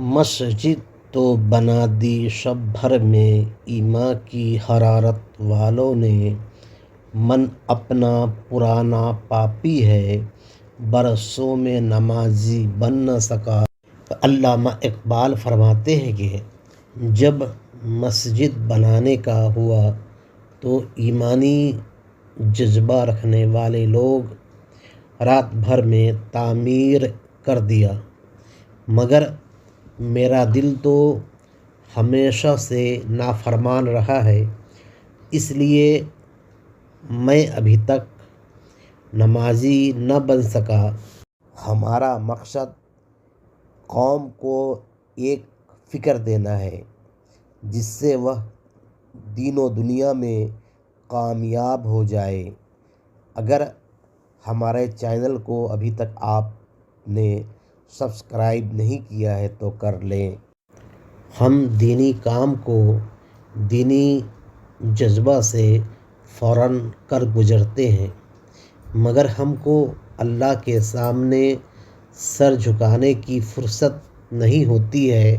مسجد تو بنا دی شب بھر میں ایماں کی حرارت والوں نے، من اپنا پرانا پاپی ہے برسوں میں نمازی بن نہ سکا۔ علامہ اقبال فرماتے ہیں کہ جب مسجد بنانے کا ہوا تو ایمانی جذبہ رکھنے والے لوگ رات بھر میں تعمیر کر دیا، مگر میرا دل تو ہمیشہ سے نافرمان رہا ہے، اس لیے میں ابھی تک نمازی نہ بن سکا۔ ہمارا مقصد قوم کو ایک فکر دینا ہے جس سے وہ دین و دنیا میں کامیاب ہو جائے۔ اگر ہمارے چینل کو ابھی تک آپ نے سبسکرائب نہیں کیا ہے تو کر لیں۔ ہم دینی کام کو دینی جذبہ سے فوراً کر گزرتے ہیں، مگر ہم کو اللہ کے سامنے سر جھکانے کی فرصت نہیں ہوتی ہے۔